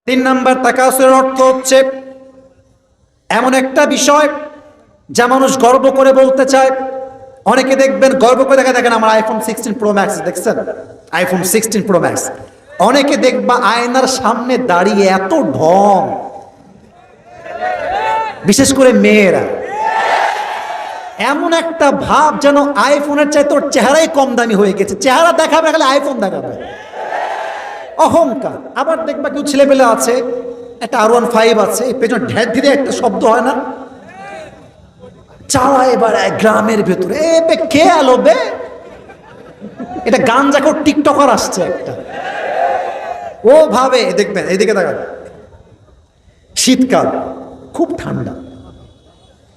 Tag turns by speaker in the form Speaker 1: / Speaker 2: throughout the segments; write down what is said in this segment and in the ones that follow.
Speaker 1: তিন নাম্বার তাকাসুরের অর্থ হচ্ছে এমন একটা বিষয় যা মানুষ গর্ব করে বলতে চায়। অনেকে দেখবেন গর্ব করে দেখেন আমার আইফোন 16 প্রো ম্যাক্স দেখছেন, আইফোন 16 প্রো ম্যাক্স। অনেকে দেখবা আয়নার সামনে দাঁড়িয়ে এত ঢং, বিশেষ করে মেয়েরা এমন একটা ভাব যেন আইফোনের চাইতে তোর চেহারাই কম দামি হয়ে গেছে, চেহারা দেখাবে খালি আইফোন দেখাবে, অহংকার। আবার দেখবা কেউ ছেলেপেলে আছে একটা R15 আছে, পেছনে ঢের ধীরে একটা শব্দ হয় না, চালা এবার গ্রামের ভেতরে কে আলো বে, এটা গাঞ্জাখোর টিকটকার আসছে একটা, ও ভাবে দেখবেন এইদিকে দেখা। শীতকাল খুব ঠান্ডা,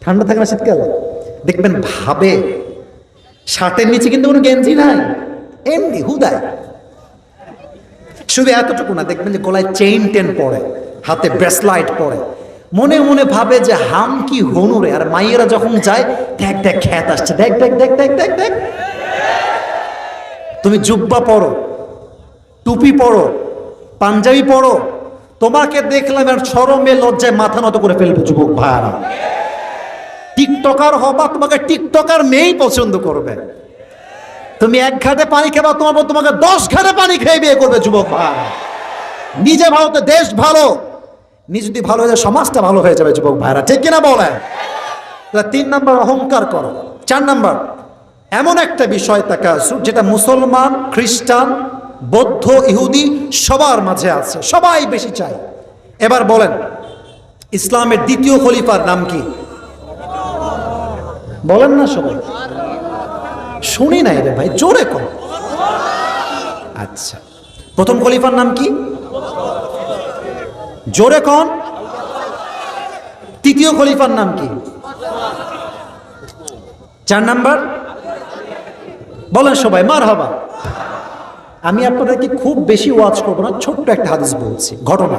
Speaker 1: ঠান্ডা থাকে না শীতকাল, দেখবেন ভাবে শার্টের নিচে কিন্তু কোনো গেঞ্জি নাই, এমনি হুদায়। শুধু এতটুকু না, দেখবেন যে গলায় চেইন টেন পরে, হাতে ব্রেসলাইট পরে, মনে মনে ভাবে যে হাম কি হনুরে। আর মাইয়েরা যখন যায় দেখ দেখ খ্যাত আসছে, দেখ দেখ দেখ দেখ দেখ দেখ। তুমি জুব্বা পরো, টুপি পরো, পাঞ্জাবি পরো, তোমাকে দেখলাম আর শরমে লজ্জায় মাথা নত করে ফেলবে যুবক ভাইরা। টিকটকার হবা, তোমাকে টিকটকার মেয়েই পছন্দ করবে। তুমি এক ঘাটে পানি খাবা, তোমাকে 10 ঘাটে পানি খেয়ে বিয়ে করবে যুবক ভাই। নিজে ভালো তো দেশ ভালো, নিজে যদি ভালো হয়ে যায় সমাজটা ভালো হয়ে যাবে যুবক ভাইরা, ঠিক কিনা বলেন? 3 নাম্বার অহংকার করো। 4 নাম্বার এমন একটা বিষয় তাকাসুর যেটা মুসলমান, খ্রিস্টান, বৌদ্ধ, ইহুদি সবার মাঝে আছে, সবাই বেশি চায়। এবার বলেন ইসলামের দ্বিতীয় খলিফার নাম কি? বলেন না সবাই, শুনি নাই রে ভাই, জোরে কর। আচ্ছা, প্রথম খলিফার নাম কি? জোরে কন। তৃতীয় খলিফার নাম কি? 4 নাম্বার বলেন সবাই, মারহাবা। আমি আপনাদেরকে খুব বেশি ওয়াজ করবো না, ছোট্ট একটা হাদিস বলছি, ঘটনা।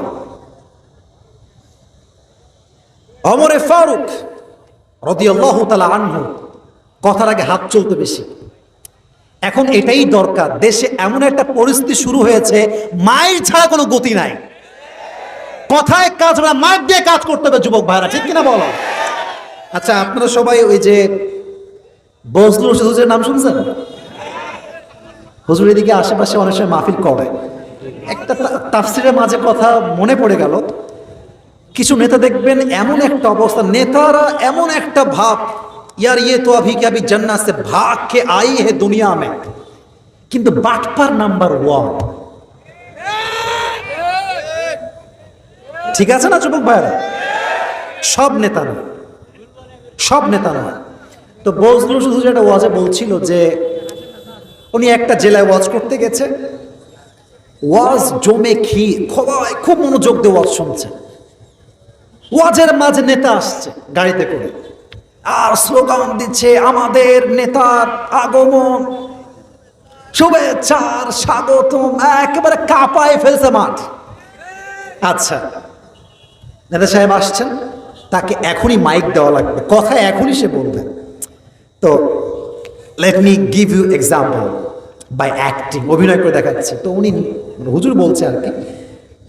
Speaker 1: ওমরে ফারুক রাদিয়াল্লাহু তাআলা আনহু, কথার আগে হাত চলতে বেশি। এখন এটাই দরকার, দেশে এমন একটা পরিস্থিতি শুরু হয়েছে মায়ের ছাড়া কোনো গতি নাই, কথায় কাজ না, মার দিয়ে কাজ করতে হবে যুবক ভাইরা, ঠিক কিনা বলো? আচ্ছা, আপনারা সবাই ওই যে বজলুল হুজুরের নাম শুনছেন? হুজুর এদিকে আশেপাশে অনেক সময় মাহফিল করে, একটা তাফসিরের মাঝে কথা মনে পড়ে গেল। কিছু নেতা দেখবেন এমন একটা অবস্থা, নেতারা এমন একটা ভাব, यार ये तो अभी के अभी जन्नत से भाग के आई है दुनिया में, কিন্তু বাটপার নাম্বার 1। ঠিক আছে না যুবক ভাইরা? সব নেতা না, সব নেতা না। তো বজলুল শুধু যেটা ওয়াজে বলছিল যে উনি একটা জেলায় ওয়াজ করতে গেছে, ওয়াজ জমে খুব মনোযোগ দিয়ে ওয়াজ শুনছে। ওয়াজের মাঝে নেতা আসছে গাড়িতে করে আর স্লোগান দিচ্ছে, আমাদের নেতার আগমন, শুভেচ্ছার স্বাগতম, একেবারে কাঁপায় ফেলছে মাঠ। আচ্ছা, নেতা সাহেব আসছেন, তাকে এখনই মাইক দেওয়া লাগবে, কথা এখনই সে বলবে। তো let me give you example by acting, অভিনয় করে দেখাচ্ছে। তো উনি হুজুর বলছে আর কি,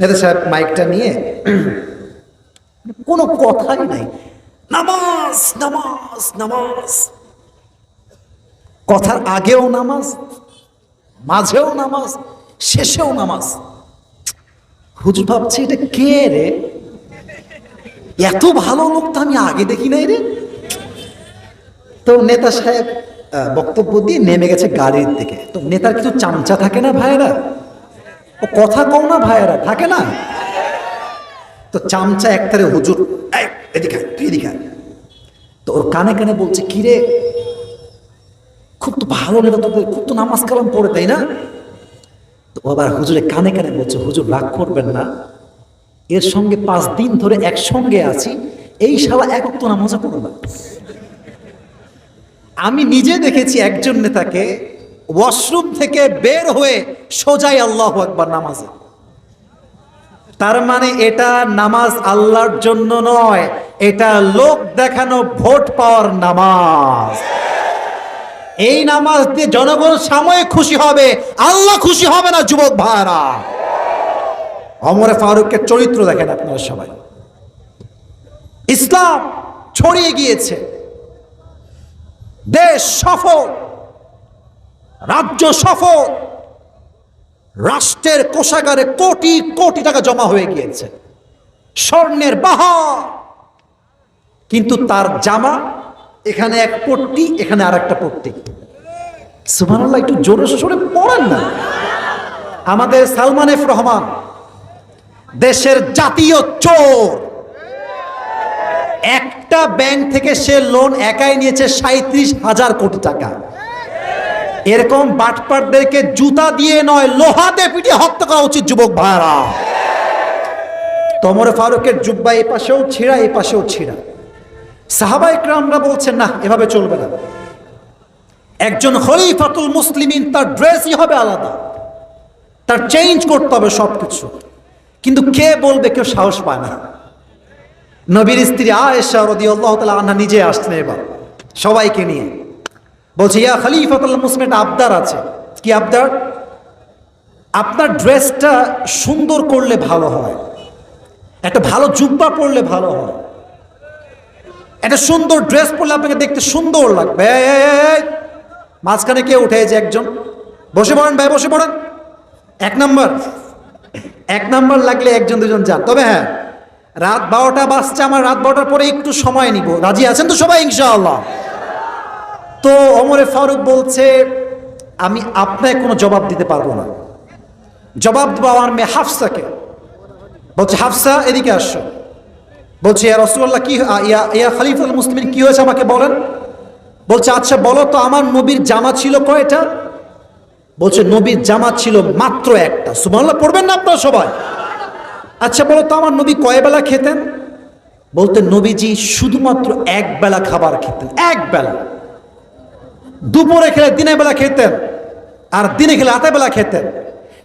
Speaker 1: নেতা সাহেব মাইকটা নিয়ে কোনো কথাই নাই, নামাজ নামাজ নামাজ, কথার আগেও নামাজ, মাঝেও নামাজ, শেষেও নামাজ। হুজুর ভাবছে এটা কে রে, এত ভালো লোক তো আমি আগে দেখি নাই রে। তো নেতা সাহেব বক্তব্য দিয়ে নেমে গেছে গাড়ির দিকে। তো নেতার কিছু চামচা থাকে না ভাইয়েরা, ও কথা কও না ভাইয়েরা, থাকে না? তো চামচা একটারে হুজুর এদিকে তুই এদিকে। তো ওর কানে কানে বলছে, কিরে খুব তো ভালো নেতা, তোদের খুব তো নামাজ কালাম পড়ে, তাই না? তো আবার হুজুরে কানে কানে বলছে, হুজুর রাগ করবেন না, এর সঙ্গে 5 দিন ধরে একসঙ্গে আছি, এই শালা এক ওয়াক্ত নামাজও পড়ে না। আমি নিজে দেখেছি একজন নেতাকে ওয়াশরুম থেকে বের হয়ে সোজাই আল্লাহু আকবার নামাজে। তার মানে এটা নামাজ আল্লাহর জন্য নয়, এটা লোক দেখানো ভোট পাওয়ার নামাজ। এই নামাজ দিয়ে জনগণ সাময়িক খুশি হবে, আল্লাহ খুশি হবে না যুবক ভাইরা। ওমর ফারুকের চরিত্র দেখেন আপনারা সবাই। ইসলাম ছড়িয়ে গিয়েছে, দেশ সফল, রাজ্য সফল, রাষ্ট্রের কোষাগারে কোটি কোটি টাকা জমা হয়ে গিয়েছে, স্বর্ণের বাহার। কিন্তু তার জামা এখানে এক পট্টি, এখানে আর একটা পট্টি। সুবহানাল্লাহ, একটু জোরে সোরে পড়েন না। আমাদের সালমান এফ রহমান দেশের জাতীয় চোর, একটা ব্যাংক থেকে সে লোন একাই নিয়েছে 37,000 কোটি টাকা। এরকম বাটপারদেরকে জুতা দিয়ে নয়, লোহাতে পিটিয়ে হত্যা করা উচিত যুবক ভাইরা। ওমর ফারুকের জুব্বা এই পাশেও ছিঁড়া, এই পাশেও ছিঁড়া। সাহাবা ইকরামরা বলছেন না, এভাবে চলবে না, একজন খলিফাতুল মুসলিমিন তার ড্রেসই হবে আলাদা, তার চেঞ্জ করতে হবে সবকিছু। কিন্তু কে বলবে, কেউ সাহস পায় না। নবীর স্ত্রী আয়েশা রাদিয়াল্লাহু তাআলা আনহা নিজে আসছেন এবার সবাইকে নিয়ে, বলছে ইয়া খলিফাতুল মুসলিমিন, একটা আবদার আছে। কি আবদার? আপনার ড্রেসটা সুন্দর করলে ভালো হয়, একটা ভালো জুব্বা পরলে ভালো হয়, একটা সুন্দর ড্রেস পরলে আপনাকে দেখতে সুন্দর লাগবে। মাঝখানে কে উঠে যে একজন, বসে পড়েন ভাই, বসে পড়েন। এক নাম্বার লাগলে একজন দুজন যান। তবে হ্যাঁ, রাত 12টা বাজছে, আমার রাত 12টার পরে একটু সময় নিব। রাজি আছেন তো সবাই ইনশাআল্লাহ? তো ওমর ফারুক বলছে, আমি আপনাকে কোনো জবাব দিতে পারবো না, জবাব দেবো আমার মেয়ে হাফসাকে। বলছে হাফসা এদিকে আসো। বলছে ইয়া রাসূলুল্লাহ, কি ইয়া খলিফাতুল মুসলিমিন, কি হয়েছে আমাকে বলেন। বলছে আচ্ছা বলো তো, আমার নবীর জামা ছিল কয়টা? বলছে নবীর জামা ছিল মাত্র একটা। সুবহানাল্লাহ পড়বেন না আপনারা সবাই? আচ্ছা বলো তো, আমার নবী কয় বেলা খেতেন? বলতে নবীজি শুধুমাত্র এক বেলা খাবার খেতেন, এক বেলা। দুপুরে খেলে দিনের বেলা খেতেন, আর দিনে খেলে রাতের বেলা খেতেন।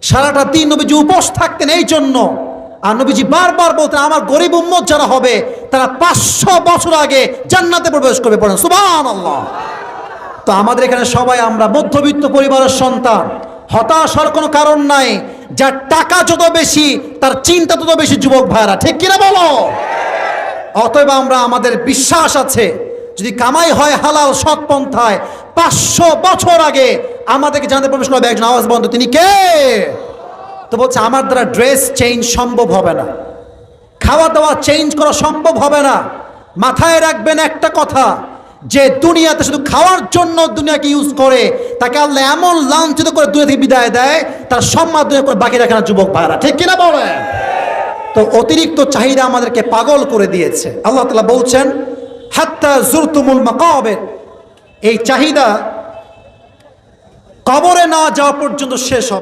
Speaker 1: সারাটা দিন নবীজি উপোস থাকতেন এই জন্য। আর নবীজি বারবার বলতেন, আমার গরিব উম্মত যারা হবে তারা 500 বছর আগে জান্নাতে প্রবেশ করবে। পড়েন সুবহানাল্লাহ। তো আমাদের এখানে সবাই আমরা মধ্যবিত্ত পরিবারের সন্তান, হতাশ হওয়ার কোনো কারণ নাই। যার টাকা যত বেশি তার চিন্তা তত বেশি, যুবক ভাইরা, ঠিক কিনা বলো? অতএব আমরা, আমাদের বিশ্বাস আছে, যদি কামাই হয় হালাল সৎ পন্থায়, 500 বছর আগে আমাদেরকে জানতে প্রবেশ করবে একজন। আওয়াজ বন্ধ, তিনি কে? তো বলছে আমার দ্বারা ড্রেস চেঞ্জ সম্ভব হবে না, খাওয়া দাওয়া চেঞ্জ করা সম্ভব হবে না। মাথায় রাখবেন একটা কথা, যে দুনিয়াতে শুধু খাওয়ার জন্য দুনিয়াকে ইউজ করে, তাকে আল্লাহ এমন লাঞ্ছিত করে দুনিয়া থেকে বিদায় দেয়, তার সম্মান দুনিয়া করে বাকি রাখে না, যুবক ভাইরা, ঠিক কিনা বলেন? তো অতিরিক্ত চাহিদা আমাদেরকে পাগল করে দিয়েছে। আল্লাহ তাআলা বলছেন হাত্তা জুরতুমুল মাকাবির, এই চাহিদা কবরে না যাওয়া পর্যন্ত শেষ হবে।